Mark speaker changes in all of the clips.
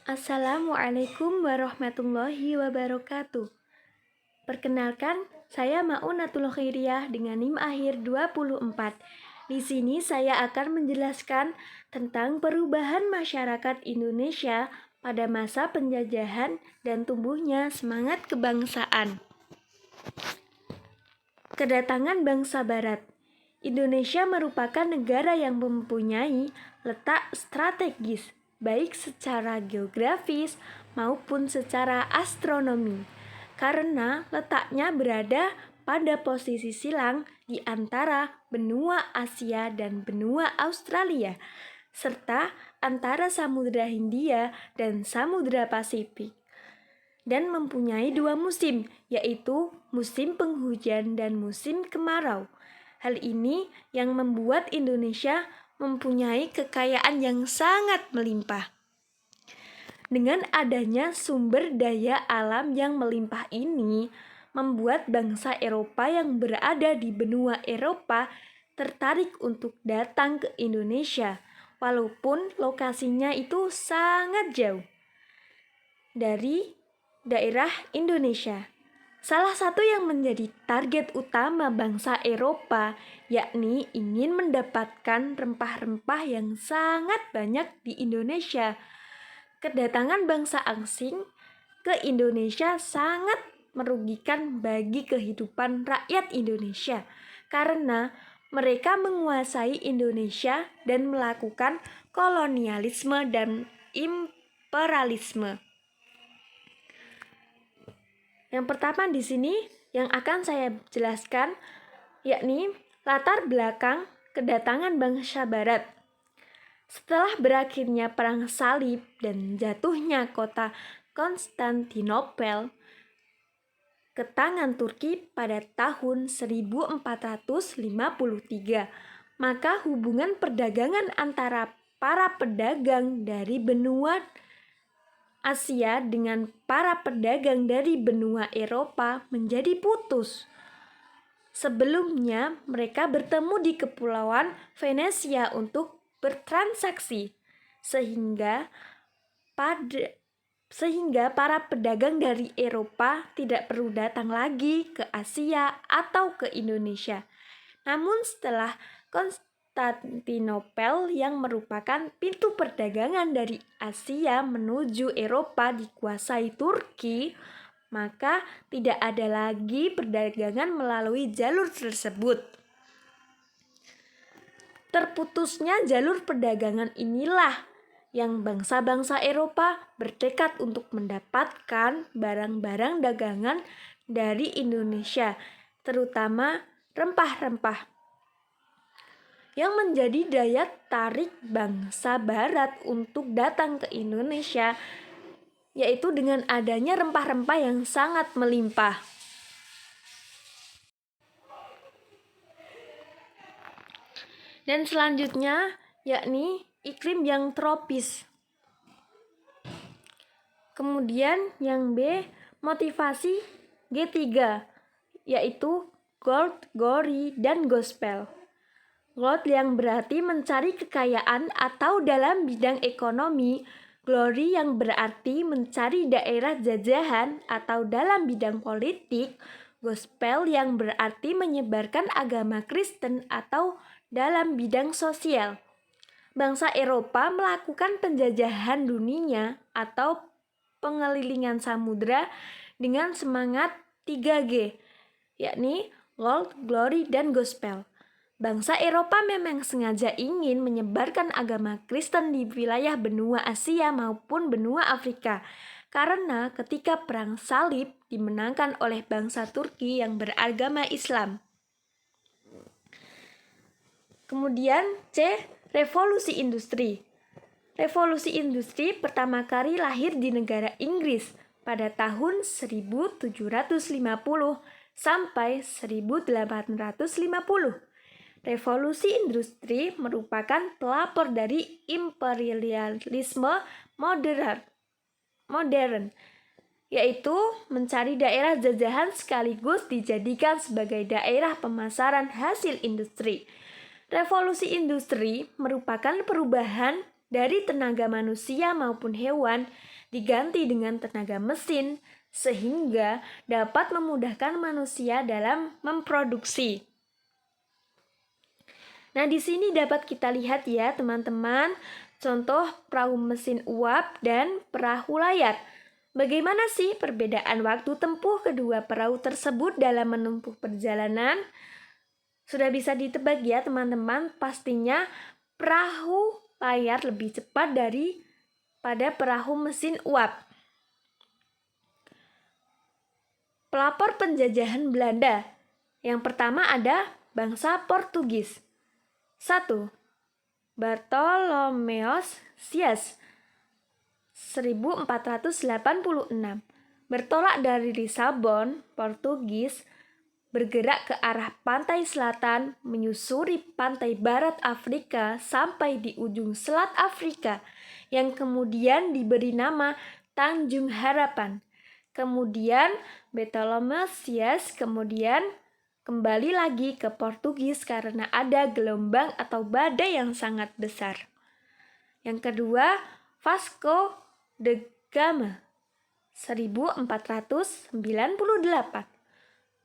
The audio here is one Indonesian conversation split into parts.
Speaker 1: Assalamualaikum warahmatullahi wabarakatuh. Perkenalkan, saya Maunatul Khairiyah dengan NIM akhir 24. Di sini saya akan menjelaskan tentang perubahan masyarakat Indonesia pada masa penjajahan dan tumbuhnya semangat kebangsaan. Kedatangan bangsa Barat. Indonesia merupakan negara yang mempunyai letak strategis, baik secara geografis maupun secara astronomi, karena letaknya berada pada posisi silang di antara benua Asia dan benua Australia, serta antara Samudra Hindia dan Samudra Pasifik, dan mempunyai dua musim, yaitu musim penghujan dan musim kemarau. Hal ini yang membuat Indonesia mempunyai kekayaan yang sangat melimpah. Dengan adanya sumber daya alam yang melimpah ini, membuat bangsa Eropa yang berada di benua Eropa tertarik untuk datang ke Indonesia, walaupun lokasinya itu sangat jauh dari daerah Indonesia. Salah satu yang menjadi target utama bangsa Eropa yakni ingin mendapatkan rempah-rempah yang sangat banyak di Indonesia. Kedatangan bangsa asing ke Indonesia sangat merugikan bagi kehidupan rakyat Indonesia karena mereka menguasai Indonesia dan melakukan kolonialisme dan imperialisme. Yang pertama di sini yang akan saya jelaskan yakni latar belakang kedatangan bangsa Barat. Setelah berakhirnya Perang Salib dan jatuhnya kota Konstantinopel ke tangan Turki pada tahun 1453, maka hubungan perdagangan antara para pedagang dari benua Asia dengan para pedagang dari benua Eropa menjadi putus. Sebelumnya, mereka bertemu di Kepulauan Venesia untuk bertransaksi, sehingga para pedagang dari Eropa tidak perlu datang lagi ke Asia atau ke Indonesia. Namun setelah Konstantinopel yang merupakan pintu perdagangan dari Asia menuju Eropa dikuasai Turki, maka tidak ada lagi perdagangan melalui jalur tersebut. Terputusnya jalur perdagangan inilah yang bangsa-bangsa Eropa bertekad untuk mendapatkan barang-barang dagangan dari Indonesia, terutama rempah-rempah, yang menjadi daya tarik bangsa Barat untuk datang ke Indonesia, yaitu dengan adanya rempah-rempah yang sangat melimpah. Dan selanjutnya yakni iklim yang tropis. Kemudian yang B, motivasi G3, yaitu gold, glory, dan gospel. Gold yang berarti mencari kekayaan atau dalam bidang ekonomi, glory yang berarti mencari daerah jajahan atau dalam bidang politik, gospel yang berarti menyebarkan agama Kristen atau dalam bidang sosial. Bangsa Eropa melakukan penjajahan dunia atau pengelilingan samudra dengan semangat 3G, yakni gold, glory, dan gospel. Bangsa Eropa memang sengaja ingin menyebarkan agama Kristen di wilayah benua Asia maupun benua Afrika, karena ketika Perang Salib dimenangkan oleh bangsa Turki yang beragama Islam. Kemudian C, revolusi industri. Revolusi industri pertama kali lahir di negara Inggris pada tahun 1750 sampai 1850. Revolusi industri merupakan pelopor dari imperialisme modern, yaitu mencari daerah jajahan sekaligus dijadikan sebagai daerah pemasaran hasil industri. Revolusi industri merupakan perubahan dari tenaga manusia maupun hewan diganti dengan tenaga mesin, sehingga dapat memudahkan manusia dalam memproduksi. Nah, di sini dapat kita lihat ya, teman-teman, contoh perahu mesin uap dan perahu layar. Bagaimana sih perbedaan waktu tempuh kedua perahu tersebut dalam menempuh perjalanan? Sudah bisa ditebak ya, teman-teman, pastinya perahu layar lebih cepat daripada perahu mesin uap. Pelopor penjajahan Belanda. Yang pertama ada bangsa Portugis. 1. Bartolomeus Dias 1486. Bertolak dari Lisabon, Portugis, bergerak ke arah pantai selatan, menyusuri pantai barat Afrika sampai di ujung selat Afrika, yang kemudian diberi nama Tanjung Harapan. Kemudian Bartolomeus Dias kemudian kembali lagi ke Portugis karena ada gelombang atau badai yang sangat besar. Yang kedua, Vasco da Gama 1498.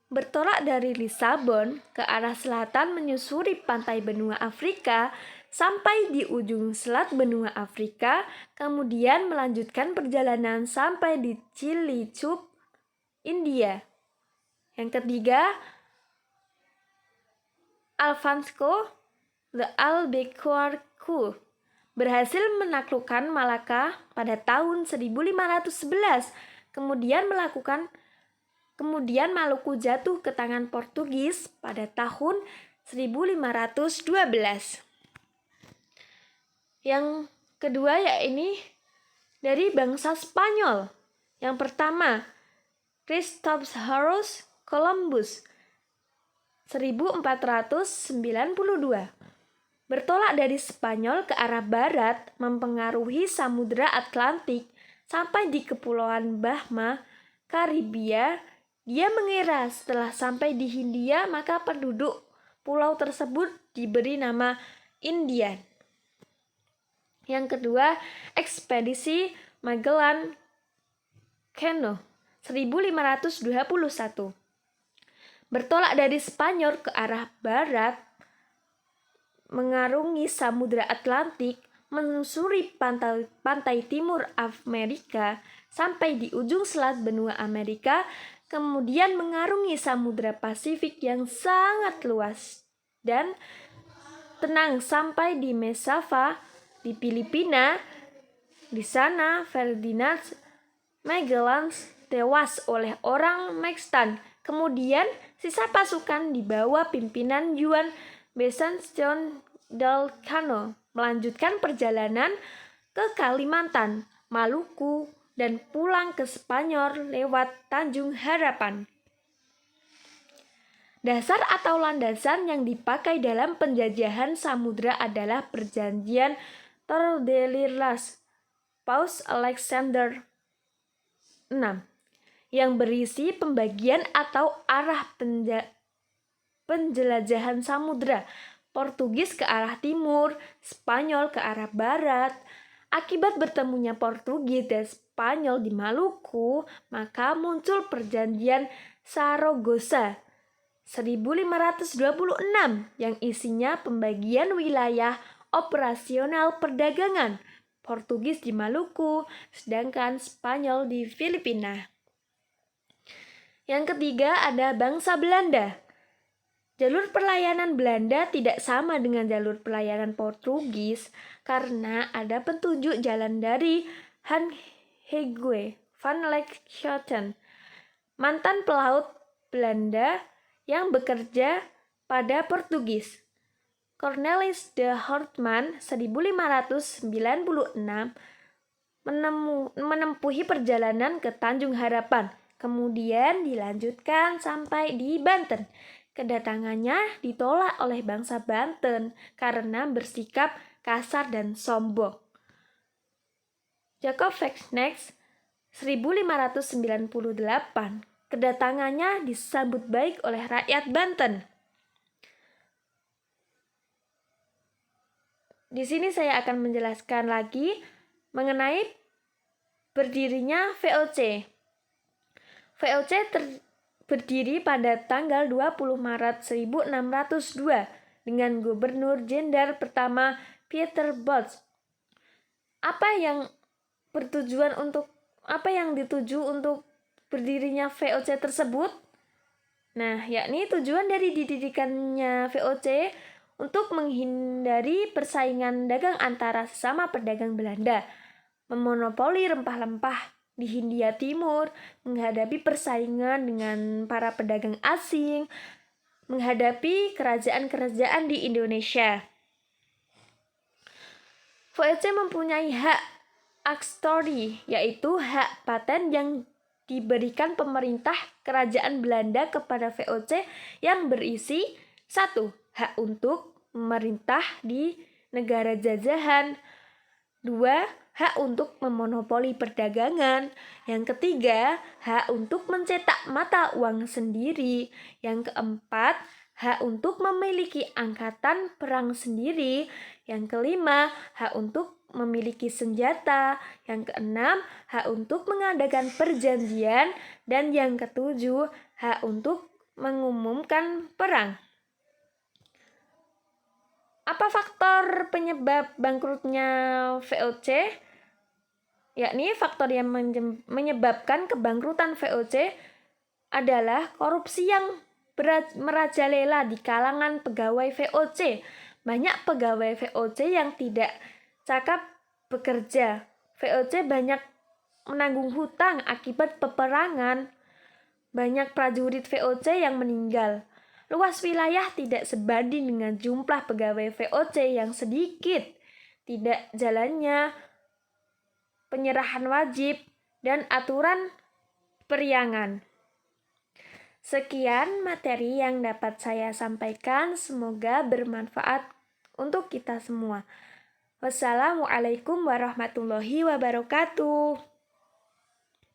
Speaker 1: Bertolak dari Lisabon ke arah selatan menyusuri pantai benua Afrika sampai di ujung selat benua Afrika, kemudian melanjutkan perjalanan sampai di Cilecup, India. Yang ketiga, Alfonso de Albuquerque berhasil menaklukkan Malaka pada tahun 1511. Kemudian Maluku jatuh ke tangan Portugis pada tahun 1512. Yang kedua yaitu dari bangsa Spanyol. Yang pertama, Christopher Columbus 1492. Bertolak dari Spanyol ke arah barat, mempengaruhi Samudra Atlantik sampai di Kepulauan Bahama, Karibia. Dia mengira setelah sampai di Hindia, maka penduduk pulau tersebut diberi nama Indian. Yang kedua, ekspedisi Magellan Cano 1521. Bertolak dari Spanyol ke arah barat, mengarungi Samudra Atlantik, menyusuri pantai timur Amerika sampai di ujung selat benua Amerika, kemudian mengarungi Samudra Pasifik yang sangat luas dan tenang sampai di Mesava di Filipina. Di sana Ferdinand Magellan tewas oleh orang Mekstan. Kemudian sisa pasukan di bawah pimpinan Juan Besancon del Cano melanjutkan perjalanan ke Kalimantan, Maluku, dan pulang ke Spanyol lewat Tanjung Harapan. Dasar atau landasan yang dipakai dalam penjajahan samudra adalah Perjanjian Tordesillas Paus Alexander VI yang berisi pembagian atau arah penjelajahan samudra. Portugis ke arah timur, Spanyol ke arah barat. Akibat bertemunya Portugis dan Spanyol di Maluku, maka muncul Perjanjian Saragossa 1526 yang isinya pembagian wilayah operasional perdagangan. Portugis di Maluku, sedangkan Spanyol di Filipina. Yang ketiga ada bangsa Belanda. Jalur pelayanan Belanda tidak sama dengan jalur pelayanan Portugis karena ada petunjuk jalan dari Han Hegwe van Leeuwenhoek, mantan pelaut Belanda yang bekerja pada Portugis. Cornelis de Houtman 1596 menempuhi perjalanan ke Tanjung Harapan, kemudian dilanjutkan sampai di Banten. Kedatangannya ditolak oleh bangsa Banten karena bersikap kasar dan sombong. Jacob Fairfax 1598, kedatangannya disambut baik oleh rakyat Banten. Di sini saya akan menjelaskan lagi mengenai berdirinya VOC. VOC berdiri pada tanggal 20 Maret 1602 dengan Gubernur Jenderal pertama Pieter Both. Apa yang dituju untuk berdirinya VOC tersebut? Nah, yakni tujuan dari didirikannya VOC untuk menghindari persaingan dagang antara sesama pedagang Belanda, memonopoli rempah-rempah di Hindia Timur, menghadapi persaingan dengan para pedagang asing, menghadapi kerajaan-kerajaan di Indonesia. VOC mempunyai hak akstori, yaitu hak paten yang diberikan pemerintah kerajaan Belanda kepada VOC yang berisi 1. Hak untuk memerintah di negara jajahan. 2. Hak untuk memonopoli perdagangan. Yang ketiga, hak untuk mencetak mata uang sendiri. Yang keempat, hak untuk memiliki angkatan perang sendiri. Yang kelima, hak untuk memiliki senjata. Yang keenam, hak untuk mengadakan perjanjian. Dan yang ketujuh, hak untuk mengumumkan perang. Apa faktor penyebab bangkrutnya VOC? Yakni faktor yang menyebabkan kebangkrutan VOC adalah korupsi yang merajalela di kalangan pegawai VOC. Banyak pegawai VOC yang tidak cakap bekerja. VOC banyak menanggung hutang akibat peperangan. Banyak prajurit VOC yang meninggal. Luas wilayah tidak sebanding dengan jumlah pegawai VOC yang sedikit. Tidak jalannya penyerahan wajib dan aturan periangan. Sekian materi yang dapat saya sampaikan, semoga bermanfaat untuk kita semua. Wassalamualaikum warahmatullahi wabarakatuh.